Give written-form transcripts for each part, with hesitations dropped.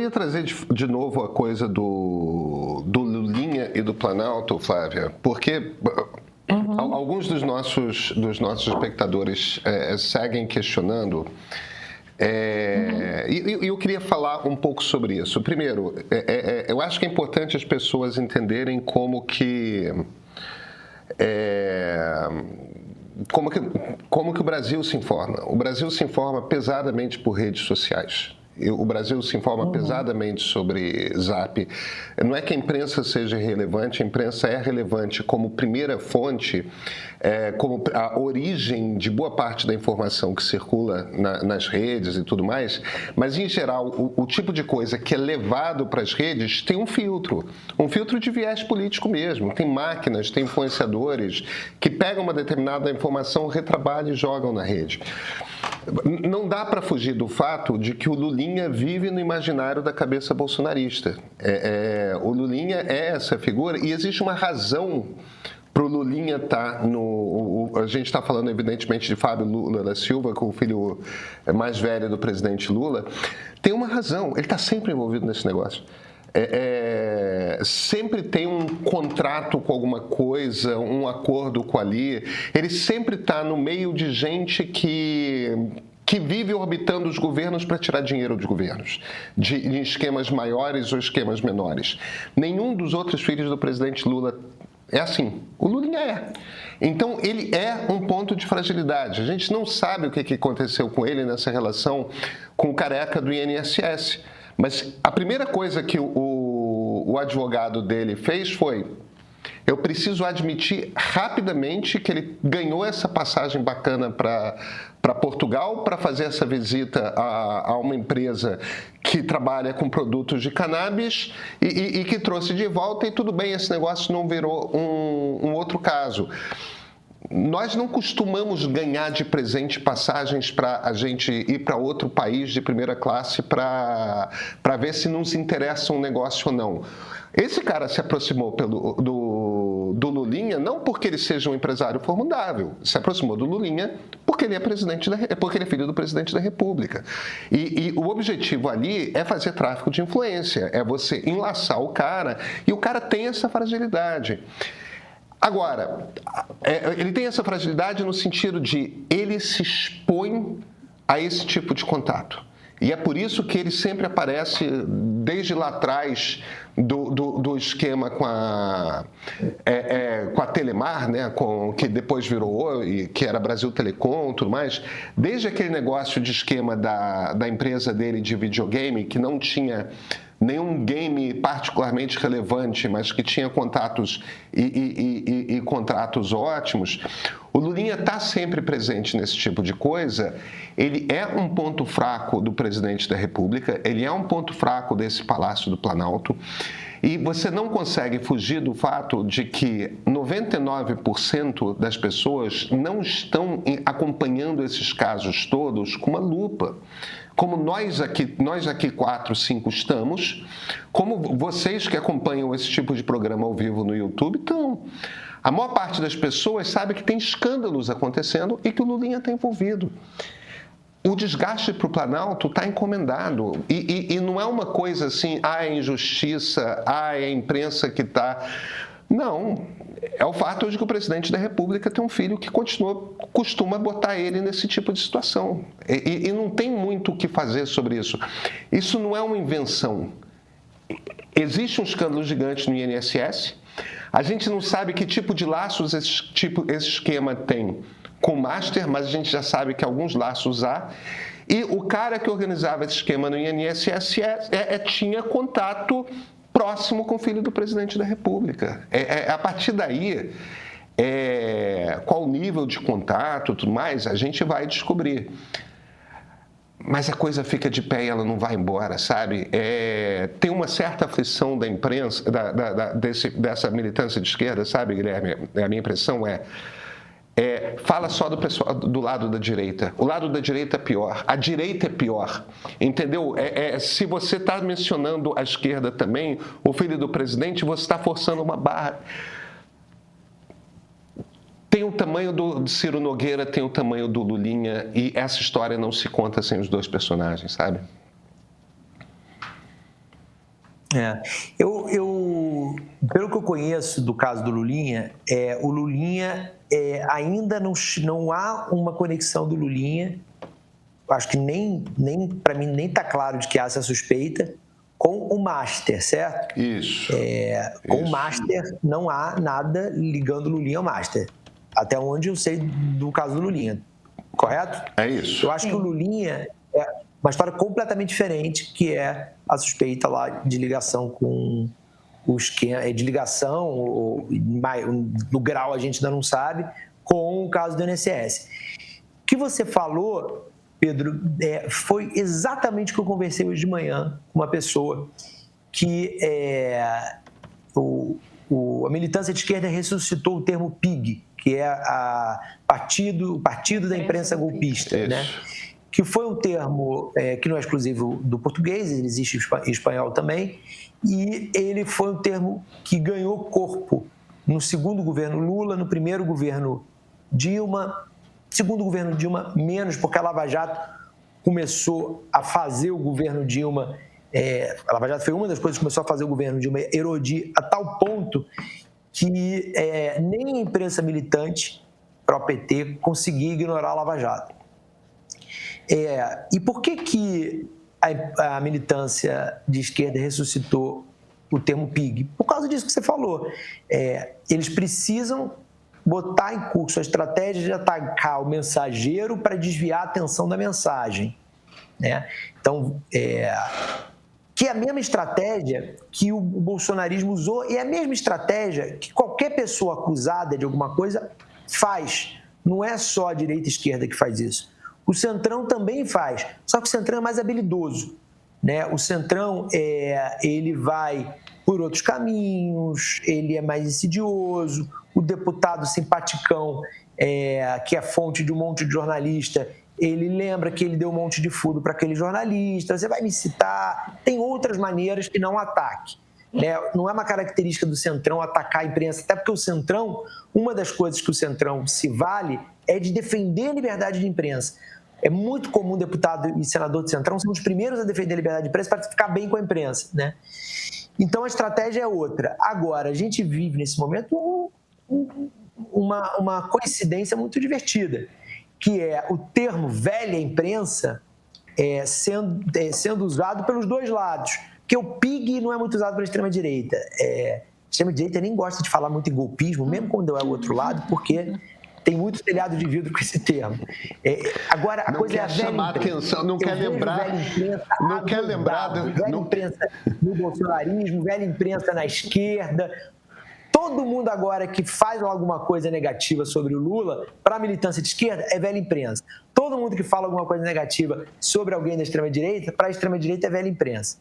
queria trazer de novo a coisa do Lulinha e do Planalto, Flávia, porque alguns dos nossos espectadores seguem questionando. E eu queria falar um pouco sobre isso. Primeiro, eu acho que é importante as pessoas entenderem como que o Brasil se informa. O Brasil se informa pesadamente por redes sociais. O Brasil se informa pesadamente sobre Zap. Não é que a imprensa seja relevante, a imprensa é relevante como primeira fonte, como a origem de boa parte da informação que circula nas redes e tudo mais, mas, em geral, o tipo de coisa que é levado para as redes tem um filtro de viés político mesmo. Tem máquinas, tem influenciadores que pegam uma determinada informação, retrabalham e jogam na rede. Não dá para fugir do fato de que o Lulinha vive no imaginário da cabeça bolsonarista. O Lulinha é essa figura e existe uma razão para o Lulinha estar no... A gente está falando, evidentemente, de Fábio Lula da Silva, com o filho mais velho do presidente Lula. Tem uma razão, ele está sempre envolvido nesse negócio. Sempre tem um contrato com alguma coisa, um acordo com ali. Ele sempre está no meio de gente que vive orbitando os governos para tirar dinheiro dos governos, em esquemas maiores ou esquemas menores. Nenhum dos outros filhos do presidente Lula é assim. O Lulinha é. Então, ele é um ponto de fragilidade. A gente não sabe o que aconteceu com ele nessa relação com o careca do INSS. Mas a primeira coisa que o advogado dele fez foi: eu preciso admitir rapidamente que ele ganhou essa passagem bacana para Portugal para fazer essa visita a uma empresa que trabalha com produtos de cannabis e que trouxe de volta, e tudo bem, esse negócio não virou um outro caso. Nós não costumamos ganhar de presente passagens para a gente ir para outro país de primeira classe para ver se nos interessa um negócio ou não. Esse cara se aproximou do Lulinha não porque ele seja um empresário formidável, se aproximou do Lulinha porque ele é filho do presidente da República. E o objetivo ali é fazer tráfico de influência, é você enlaçar o cara, e o cara tem essa fragilidade. Agora, ele tem essa fragilidade no sentido de ele se expõe a esse tipo de contato. E é por isso que ele sempre aparece desde lá atrás do esquema com a Telemar, né, que depois virou, que era Brasil Telecom e tudo mais. Desde aquele negócio de esquema da empresa dele de videogame, que não tinha nenhum game particularmente relevante, mas que tinha contatos e contratos ótimos. O Lulinha está sempre presente nesse tipo de coisa. Ele é um ponto fraco do presidente da República, ele é um ponto fraco desse Palácio do Planalto, e você não consegue fugir do fato de que 99% das pessoas não estão acompanhando esses casos todos com uma lupa. Como nós aqui 4, 5 estamos, como vocês que acompanham esse tipo de programa ao vivo no YouTube estão. A maior parte das pessoas sabe que tem escândalos acontecendo e que o Lulinha está envolvido. O desgaste para o Planalto está encomendado. E não é uma coisa assim, é injustiça, é a imprensa que está... Não, é o fato de que o presidente da República tem um filho que costuma botar ele nesse tipo de situação. E não tem muito o que fazer sobre isso. Isso não é uma invenção. Existe um escândalo gigante no INSS. A gente não sabe que tipo de laços esse esquema tem com o Master, mas a gente já sabe que alguns laços há. E o cara que organizava esse esquema no INSS tinha contato próximo com o filho do presidente da República. A partir daí, qual o nível de contato e tudo mais, a gente vai descobrir. Mas a coisa fica de pé e ela não vai embora, sabe? Tem uma certa aflição da imprensa, dessa militância de esquerda, sabe, Guilherme? A minha impressão fala só do pessoal do lado da direita. O lado da direita é pior. A direita é pior, entendeu? Se você está mencionando a esquerda também, o filho do presidente, você está forçando uma barra. Tem o tamanho do Ciro Nogueira, tem o tamanho do Lulinha, e essa história não se conta sem os dois personagens, sabe? Pelo que eu conheço do caso do Lulinha, o Lulinha ainda não há uma conexão do Lulinha, acho que nem para mim nem está claro de que há essa suspeita, com o Master, certo? Isso. Com o Master não há nada ligando o Lulinha ao Master, até onde eu sei do caso do Lulinha, correto? É isso. Eu acho que o Lulinha é uma história completamente diferente, que é a suspeita lá de ligação com o esquema, de ligação, do grau a gente ainda não sabe, com o caso do INSS. O que você falou, Pedro, foi exatamente o que eu conversei hoje de manhã com uma pessoa que a militância de esquerda ressuscitou o termo PIG, que é o Partido da Imprensa Golpista, né? Que foi um termo que não é exclusivo do português, ele existe em espanhol também, e ele foi um termo que ganhou corpo no segundo governo Lula, no primeiro governo Dilma, segundo governo Dilma menos, porque a Lava Jato começou a fazer o governo Dilma, a Lava Jato foi uma das coisas que começou a fazer o governo Dilma erodir a tal ponto que nem a imprensa militante pró-PT conseguia ignorar a Lava Jato. E por que a militância de esquerda ressuscitou o termo PIG? Por causa disso que você falou. Eles precisam botar em curso a estratégia de atacar o mensageiro para desviar a atenção da mensagem, né? Então, que é a mesma estratégia que o bolsonarismo usou e é a mesma estratégia que qualquer pessoa acusada de alguma coisa faz. Não é só a direita e a esquerda que faz isso. O Centrão também faz, só que o Centrão é mais habilidoso, né? O Centrão, ele vai por outros caminhos, ele é mais insidioso, o deputado simpaticão, que é fonte de um monte de jornalista, ele lembra que ele deu um monte de furo para aquele jornalista, você vai me citar, tem outras maneiras que não ataque. Né? Não é uma característica do Centrão atacar a imprensa, até porque o Centrão, uma das coisas que o Centrão se vale é de defender a liberdade de imprensa. É muito comum deputado e senador do Centrão ser os primeiros a defender a liberdade de imprensa para ficar bem com a imprensa, né? Então a estratégia é outra. Agora, a gente vive nesse momento uma coincidência muito divertida, que é o termo velha imprensa sendo usado pelos dois lados. Porque o PIG não é muito usado pela extrema-direita. A extrema-direita nem gosta de falar muito em golpismo, mesmo quando é o outro lado, porque tem muito telhado de vidro com esse termo. Agora, a coisa é a velha atenção, não quer lembrar. Não quer lembrar. Velha imprensa no bolsonarismo, velha imprensa na esquerda. Todo mundo agora que faz alguma coisa negativa sobre o Lula, para a militância de esquerda, é velha imprensa. Todo mundo que fala alguma coisa negativa sobre alguém da extrema-direita, para a extrema-direita é velha imprensa.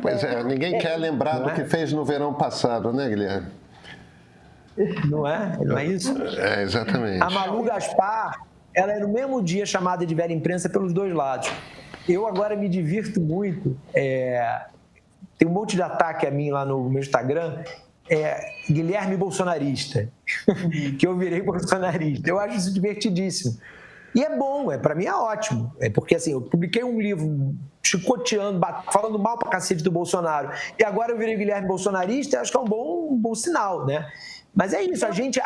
Pois ninguém quer lembrar do que fez no verão passado, né, Guilherme? Não é isso? Exatamente. A Malu Gaspar, ela é no mesmo dia chamada de velha imprensa pelos dois lados. Eu agora me divirto muito, tem um monte de ataque a mim lá no meu Instagram, Guilherme Bolsonarista, que eu virei bolsonarista. Eu acho isso divertidíssimo. E é bom, para mim é ótimo. Porque assim, eu publiquei um livro chicoteando, falando mal pra cacete do Bolsonaro, e agora eu virei Guilherme Bolsonarista, acho que é um bom sinal, né? Mas é isso, a gente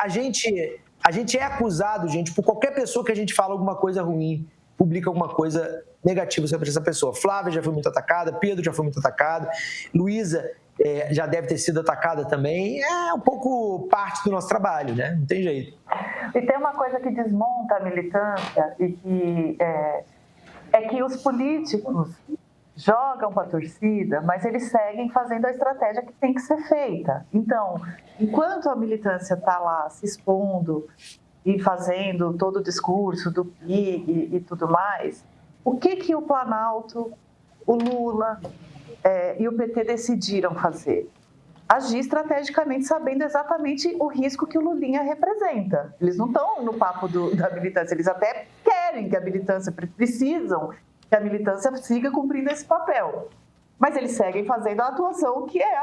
é acusado, gente, por qualquer pessoa que a gente fala alguma coisa ruim, publica alguma coisa negativa sobre essa pessoa. Flávia já foi muito atacada, Pedro já foi muito atacado, Luísa já deve ter sido atacada também. É um pouco parte do nosso trabalho, né? Não tem jeito. E tem uma coisa que desmonta a militância e que é que os políticos jogam para a torcida, mas eles seguem fazendo a estratégia que tem que ser feita. Então, enquanto a militância está lá se expondo e fazendo todo o discurso do PIG e tudo mais, o que o Planalto, o Lula e o PT decidiram fazer? Agir estrategicamente, sabendo exatamente o risco que o Lulinha representa. Eles não estão no papo da militância, eles até querem que a militância, precisam que a militância siga cumprindo esse papel. Mas eles seguem fazendo a atuação que é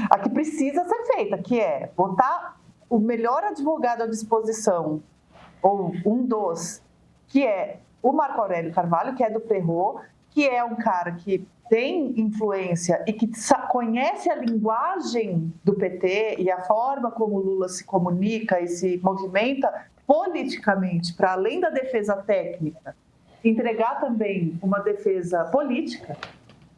a que precisa ser feita, que é botar o melhor advogado à disposição, ou um dos, que é o Marco Aurélio Carvalho, que é do Perrot, que é um cara que tem influência e que conhece a linguagem do PT e a forma como o Lula se comunica e se movimenta politicamente, para além da defesa técnica, entregar também uma defesa política,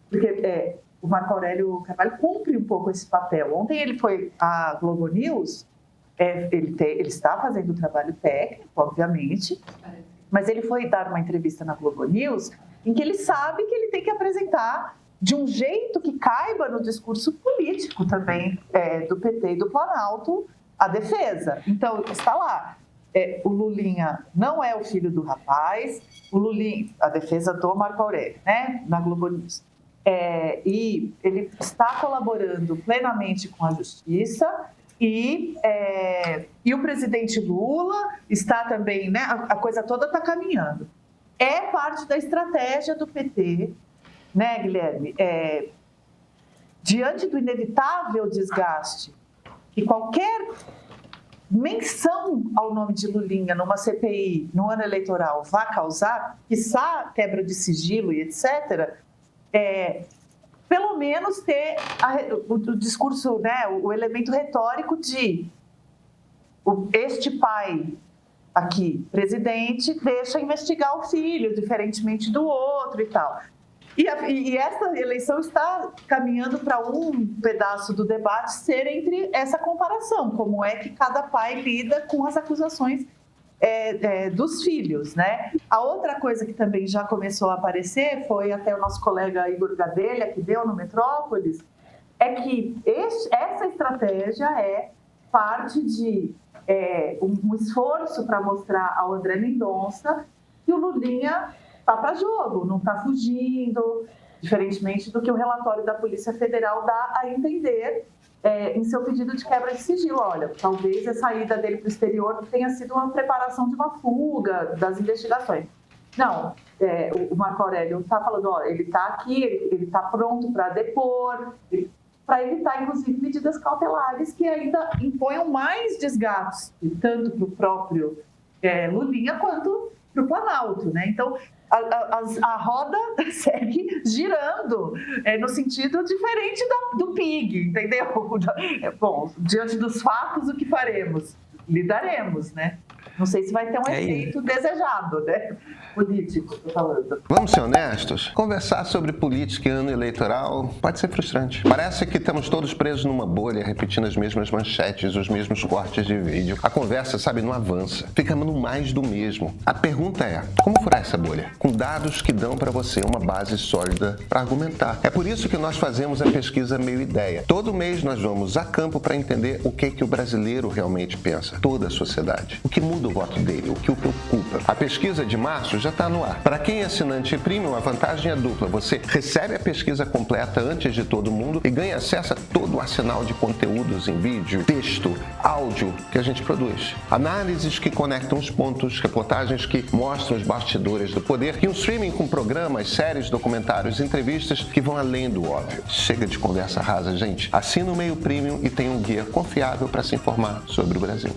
porque o Marco Aurélio Carvalho cumpre um pouco esse papel. Ontem ele foi à Globo News, ele está fazendo o trabalho técnico, obviamente, mas ele foi dar uma entrevista na Globo News em que ele sabe que ele tem que apresentar de um jeito que caiba no discurso político também do PT e do Planalto a defesa. Então, está lá. O Lulinha não é o filho do rapaz, o Lulinha, a defesa do Marco Aurélio, né, na Globo News. E ele está colaborando plenamente com a justiça e o presidente Lula está também, né, a coisa toda está caminhando. É parte da estratégia do PT, né, Guilherme? Diante do inevitável desgaste que qualquer menção ao nome de Lulinha numa CPI no ano eleitoral vai causar, quiçá quebra de sigilo e etc., pelo menos ter o discurso, né, o elemento retórico de este pai aqui, presidente, deixa investigar o filho, diferentemente do outro e tal. E essa eleição está caminhando para um pedaço do debate ser entre essa comparação, como é que cada pai lida com as acusações dos filhos, né? A outra coisa que também já começou a aparecer, foi até o nosso colega Igor Gadelha, que deu no Metrópolis, é que essa estratégia é parte de um esforço para mostrar ao André Mendonça que o Lulinha está para jogo, não está fugindo, diferentemente do que o relatório da Polícia Federal dá a entender em seu pedido de quebra de sigilo. Olha, talvez a saída dele para o exterior tenha sido uma preparação de uma fuga das investigações. Não, o Marco Aurélio está falando, ó, ele está aqui, ele está pronto para depor, para evitar, inclusive, medidas cautelares que ainda imponham mais desgastes, tanto para o próprio Lulinha quanto para o Planalto, né? Então, a roda segue girando no sentido diferente do PIG, entendeu? Bom, diante dos fatos, o que faremos? Lidaremos, né? Não sei se vai ter um efeito desejado, né? Político, estou falando. Vamos ser honestos? Conversar sobre política e ano eleitoral pode ser frustrante. Parece que estamos todos presos numa bolha, repetindo as mesmas manchetes, os mesmos cortes de vídeo. A conversa, não avança. Fica no mais do mesmo. A pergunta é, como furar essa bolha? Com dados que dão para você uma base sólida para argumentar. É por isso que nós fazemos a pesquisa Meio Ideia. Todo mês nós vamos a campo para entender o que o brasileiro realmente pensa. Toda a sociedade. O que muda o voto dele, o que o preocupa. A pesquisa de março já está no ar. Para quem é assinante premium, a vantagem é dupla. Você recebe a pesquisa completa antes de todo mundo e ganha acesso a todo o arsenal de conteúdos em vídeo, texto, áudio que a gente produz. Análises que conectam os pontos, reportagens que mostram os bastidores do poder e um streaming com programas, séries, documentários, entrevistas que vão além do óbvio. Chega de conversa rasa, gente. Assina o Meio Premium e tem um guia confiável para se informar sobre o Brasil.